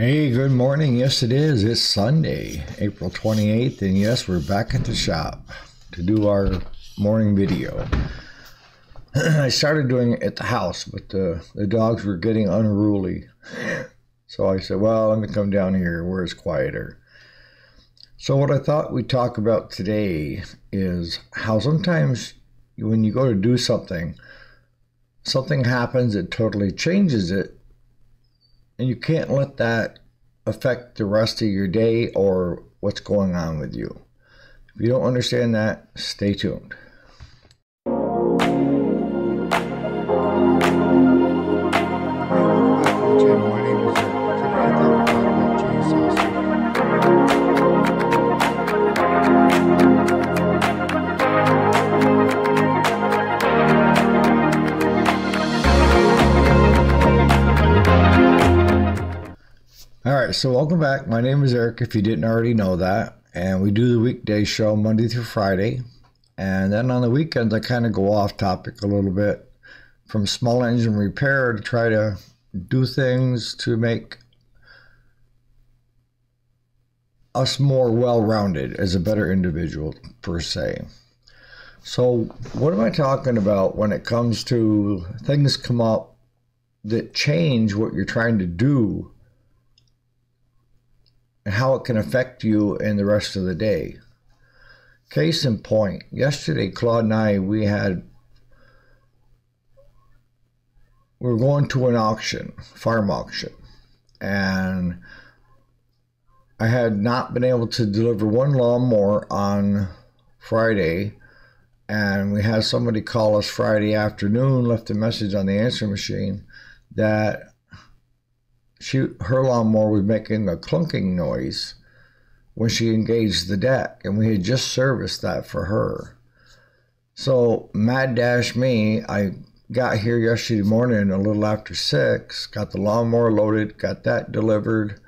Hey, good morning. Yes, it is. It's Sunday, April 28th, and yes, we're back at the shop to do our morning video. I started doing it at the house, but the dogs were getting unruly. So I said, well, let me come down here where it's quieter. So what I thought we'd talk about today is how sometimes when you go to do something, something happens that totally changes it, and you can't let that affect the rest of your day or what's going on with you. If you don't understand that, stay tuned. Alright, so welcome back. My name is Eric, if you didn't already know that. And we do the weekday show Monday through Friday. And then on the weekends, I kind of go off topic a little bit from small engine repair to try to do things to make us more well-rounded as a better individual, per se. So what am I talking about when it comes to things come up that change what you're trying to do and how it can affect you in the rest of the day? Case in point, yesterday Claude and I, we were going to an auction, farm auction, and I had not been able to deliver one lawnmower on Friday, and we had somebody call us Friday afternoon, left a message on the answering machine that her lawnmower was making a clunking noise when she engaged the deck, and we had just serviced that for her. So mad dash me, I got here yesterday morning a little after 6, got the lawnmower loaded, got that delivered,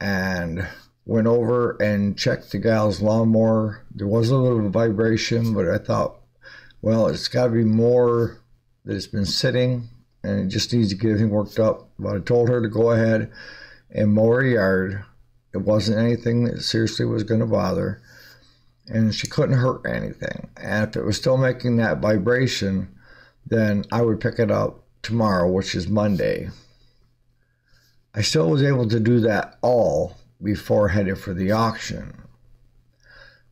and went over and checked the gal's lawnmower. There was a little vibration, but I thought, well, it's got to be more that it's been sitting and it just needs to get everything worked up. But I told her to go ahead and mow her yard. It wasn't anything that seriously was going to bother, and she couldn't hurt anything. And if it was still making that vibration, then I would pick it up tomorrow, which is Monday. I still was able to do that all before headed for the auction.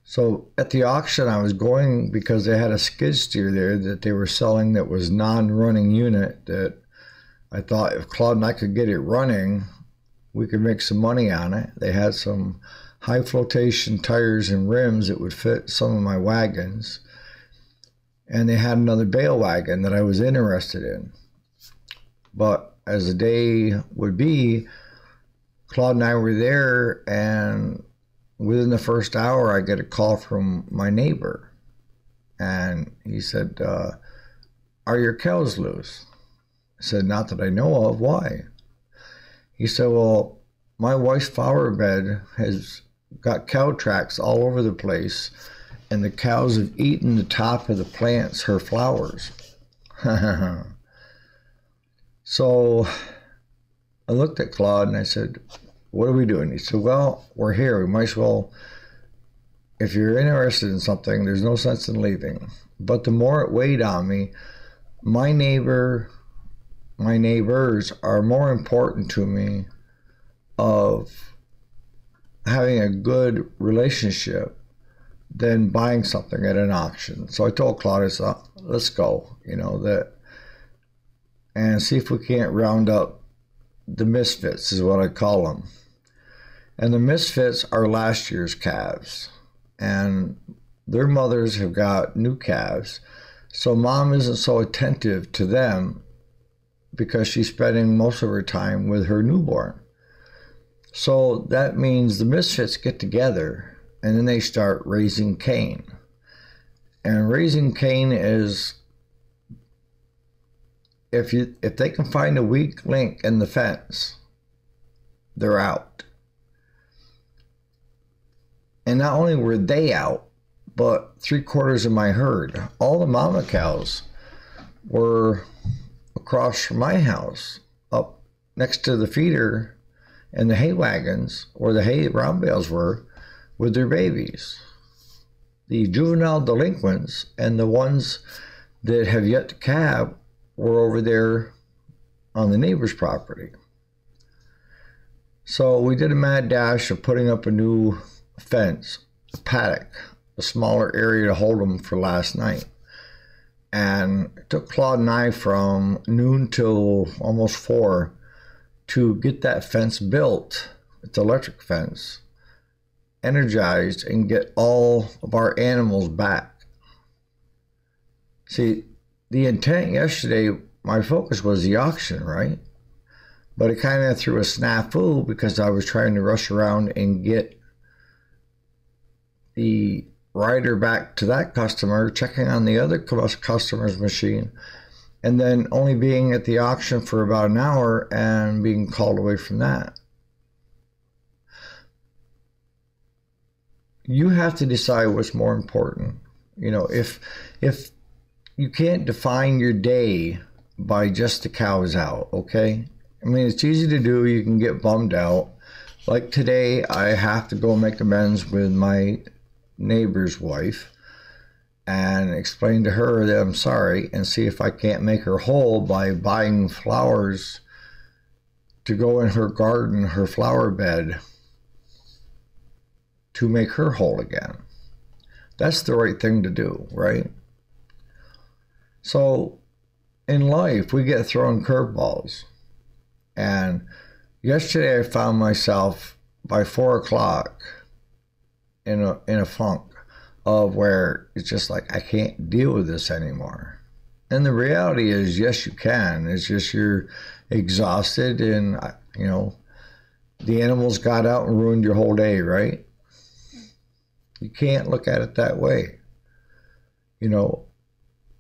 So at the auction, I was going because they had a skid steer there that they were selling that was non-running unit that I thought if Claude and I could get it running, we could make some money on it. They had some high flotation tires and rims that would fit some of my wagons. And they had another bale wagon that I was interested in. But as the day would be, Claude and I were there, and within the first hour, I get a call from my neighbor. And he said, are your cows loose? I said, not that I know of. Why? He said, well, my wife's flower bed has got cow tracks all over the place, and the cows have eaten the top of the plants, her flowers. So I looked at Claude and I said, what are we doing? He said, well, we're here. We might as well, if you're interested in something, there's no sense in leaving. But the more it weighed on me, my neighbors are more important to me of having a good relationship than buying something at an auction. So I told Claude, I said, let's go, and see if we can't round up the misfits, is what I call them. And the misfits are last year's calves, and their mothers have got new calves, so mom isn't so attentive to them because she's spending most of her time with her newborn. So that means the misfits get together and then they start raising Cain. And raising Cain is if they can find a weak link in the fence, they're out. And not only were they out, but 3/4 of my herd, all the mama cows, were across from my house, up next to the feeder and the hay wagons or the hay round bales were with their babies. The juvenile delinquents and the ones that have yet to calve were over there on the neighbor's property. So we did a mad dash of putting up a new fence, a paddock, a smaller area to hold them for last night. And it took Claude and I from noon till almost 4 to get that fence built. It's an electric fence, energized, and get all of our animals back. See, the intent yesterday, my focus was the auction, right? But it kind of threw a snafu because I was trying to rush around and get the rider back to that customer, checking on the other customer's machine, and then only being at the auction for about an hour and being called away from that. You have to decide what's more important. You know, if you can't define your day by just the cows out, okay? I mean, it's easy to do. You can get bummed out. Like today, I have to go make amends with my neighbor's wife and explain to her that I'm sorry and see if I can't make her whole by buying flowers to go in her garden, her flower bed, to make her whole again. That's the right thing to do, right? So in life, we get thrown curveballs. And yesterday I found myself by 4 o'clock in a funk of where it's just like, I can't deal with this anymore. And the reality is, yes, you can. It's just you're exhausted and, you know, the animals got out and ruined your whole day, right? You can't look at it that way. You know,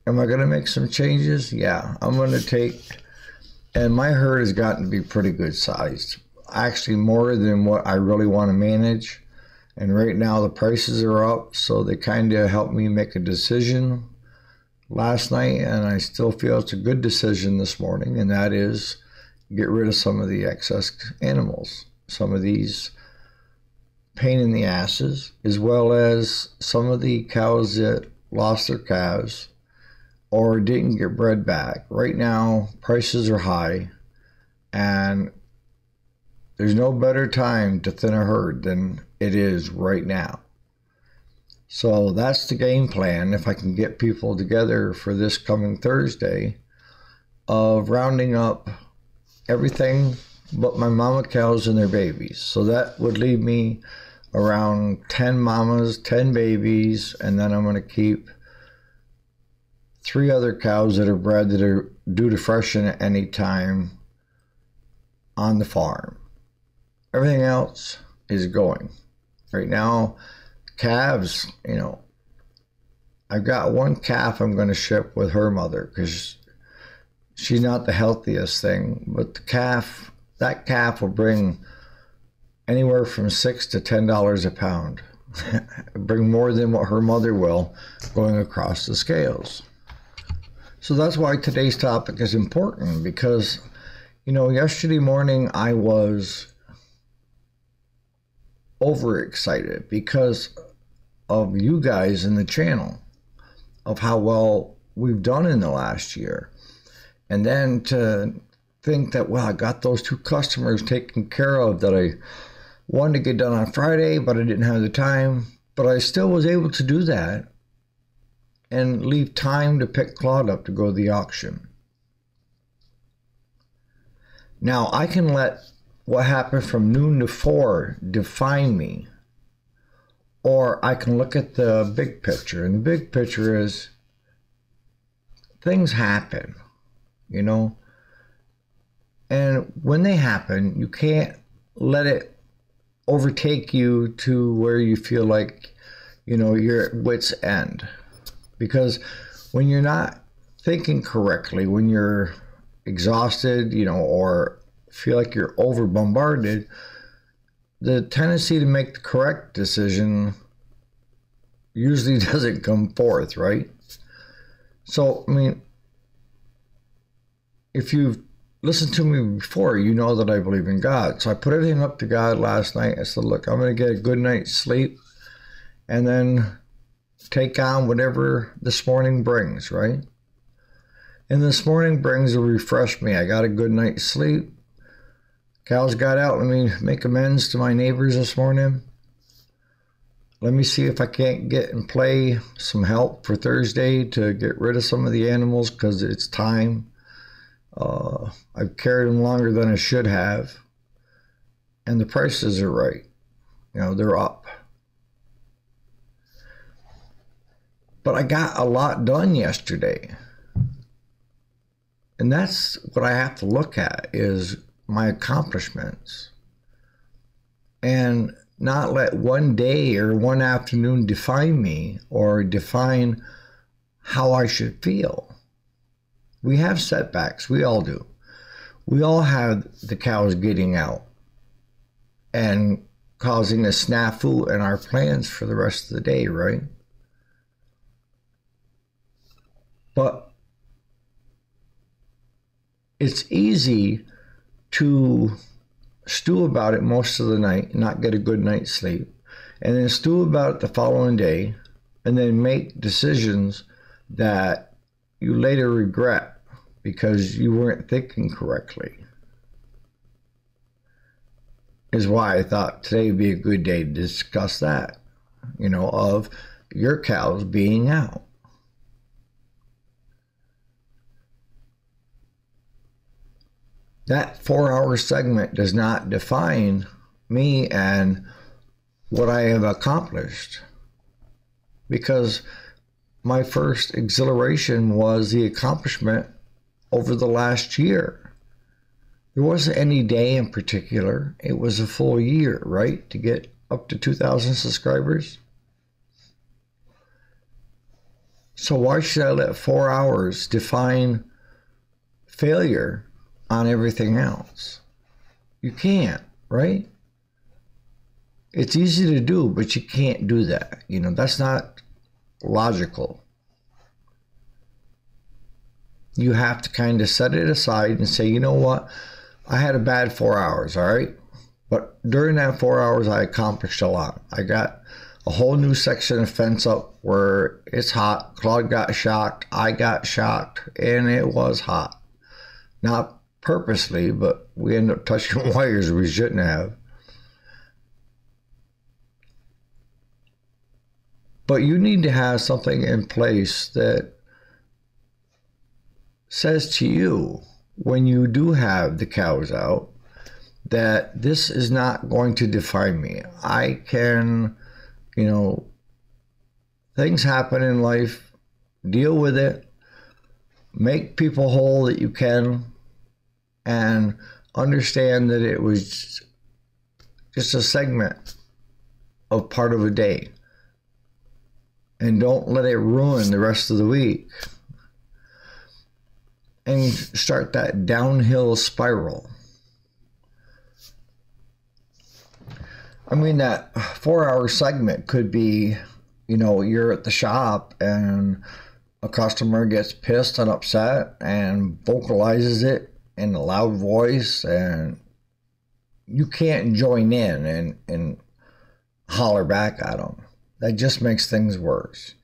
am I going to make some changes? Yeah, I'm going to take... And my herd has gotten to be pretty good sized. Actually, more than what I really want to manage. And right now the prices are up, so they kind of helped me make a decision last night, and I still feel it's a good decision this morning, and that is get rid of some of the excess animals. Some of these pain in the asses, as well as some of the cows that lost their calves or didn't get bred back. Right now, prices are high, and there's no better time to thin a herd than it is right now. So that's the game plan, if I can get people together for this coming Thursday, of rounding up everything but my mama cows and their babies. So that would leave me around 10 mamas, 10 babies, and then I'm going to keep 3 other cows that are bred that are due to freshen at any time on the farm. Everything else is going. Right now, calves, you know, I've got one calf I'm going to ship with her mother because she's not the healthiest thing, but that calf will bring anywhere from $6 to $10 a pound. Bring more than what her mother will going across the scales. So that's why today's topic is important, because, you know, yesterday morning I was overexcited because of you guys in the channel, of how well we've done in the last year. And then to think that, well, I got those 2 customers taken care of that I wanted to get done on Friday, but I didn't have the time. But I still was able to do that and leave time to pick Claude up to go to the auction. Now, I can let what happened from noon to 4 define me, or I can look at the big picture. And the big picture is things happen, you know, and when they happen, you can't let it overtake you to where you feel like, you know, you're at wit's end. Because when you're not thinking correctly, when you're exhausted, you know, or feel like you're over bombarded, the tendency to make the correct decision usually doesn't come forth, right? So, I mean, if you've listened to me before, you know that I believe in God. So I put everything up to God last night. I said, look, I'm going to get a good night's sleep and then take on whatever this morning brings, right? And this morning brings will refresh me. I got a good night's sleep. Cows got out. Let me make amends to my neighbors this morning. Let me see if I can't get and play some help for Thursday to get rid of some of the animals because it's time. I've carried them longer than I should have. And the prices are right. You know, they're up. But I got a lot done yesterday. And that's what I have to look at is my accomplishments. And not let one day or one afternoon define me or define how I should feel. We have setbacks. We all do. We all have the cows getting out and causing a snafu in our plans for the rest of the day, right? But it's easy to stew about it most of the night, not get a good night's sleep, and then stew about it the following day, and then make decisions that you later regret because you weren't thinking correctly. Is why I thought today would be a good day to discuss that, you know, of your cows being out. That 4-hour segment does not define me and what I have accomplished, because my first exhilaration was the accomplishment over the last year. There wasn't any day in particular. It was a full year, right? To get up to 2,000 subscribers. So why should I let 4 hours define failure on everything else? You can't, right? It's easy to do, but you can't do that. You know, that's not logical. You have to kind of set it aside and say, you know what? I had a bad 4 hours, all right? But during that 4 hours, I accomplished a lot. I got a whole new section of fence up where it's hot. Claude got shocked. I got shocked. And it was hot. Not purposely, but we ended up touching wires we shouldn't have. But you need to have something in place that says to you, when you do have the cows out, that this is not going to define me. I can, you know, things happen in life, deal with it, make people whole that you can, and understand that it was just a segment of part of a day. And don't let it ruin the rest of the week. And start that downhill spiral. I mean, that 4-hour segment could be, you know, you're at the shop and a customer gets pissed and upset and vocalizes it in a loud voice, and you can't join in and holler back at them. That just makes things worse.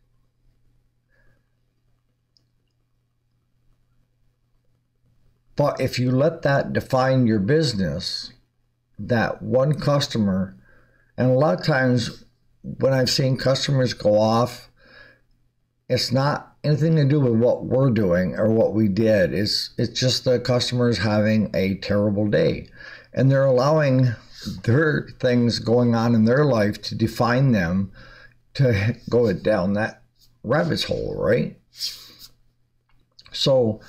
But if you let that define your business, that one customer, and a lot of times when I've seen customers go off, it's not anything to do with what we're doing or what we did. It's just the customers having a terrible day. And they're allowing their things going on in their life to define them to go down that rabbit's hole, right? So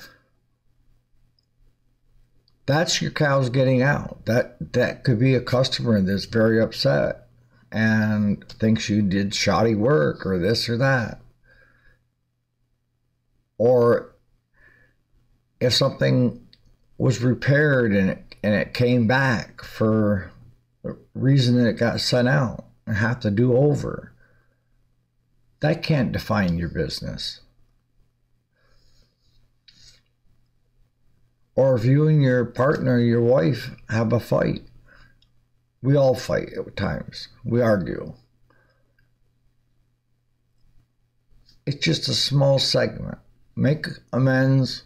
that's your cows getting out. That could be a customer that's very upset and thinks you did shoddy work or this or that. Or if something was repaired and it came back for the reason that it got sent out and have to do over, that can't define your business. Or if you and your partner, your wife, have a fight. We all fight at times. We argue. It's just a small segment. Make amends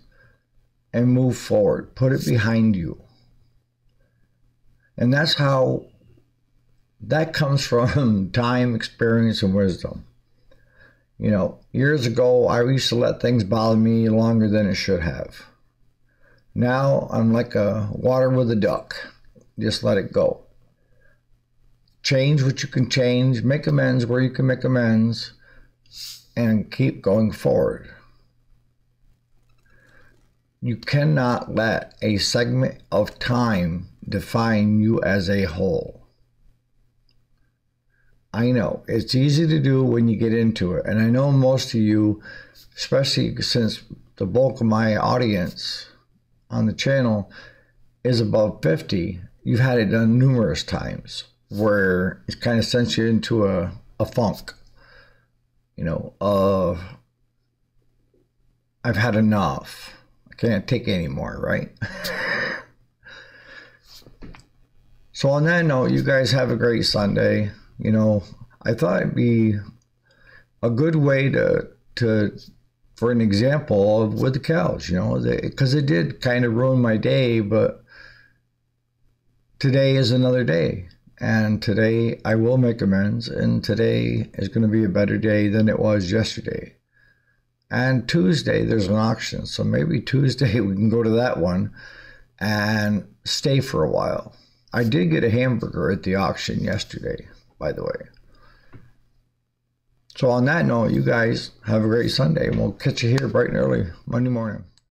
and move forward. Put it behind you. And that's how that comes from time, experience, and wisdom. You know, years ago, I used to let things bother me longer than it should have. Now, I'm like a water with a duck. Just let it go. Change what you can change. Make amends where you can make amends. And keep going forward. You cannot let a segment of time define you as a whole. I know it's easy to do when you get into it, and I know most of you, especially since the bulk of my audience on the channel is above 50, you've had it done numerous times where it kind of sends you into a funk, you know, of I've had enough. I can't take anymore, right? So on that note, you guys have a great Sunday. You know, I thought it'd be a good way to for an example of with the cows, you know, because it did kind of ruin my day, but today is another day. And today I will make amends, and today is going to be a better day than it was yesterday. And Tuesday there's an auction, so maybe Tuesday we can go to that one and stay for a while. I did get a hamburger at the auction yesterday, by the way. So on that note, you guys have a great Sunday, and we'll catch you here bright and early Monday morning.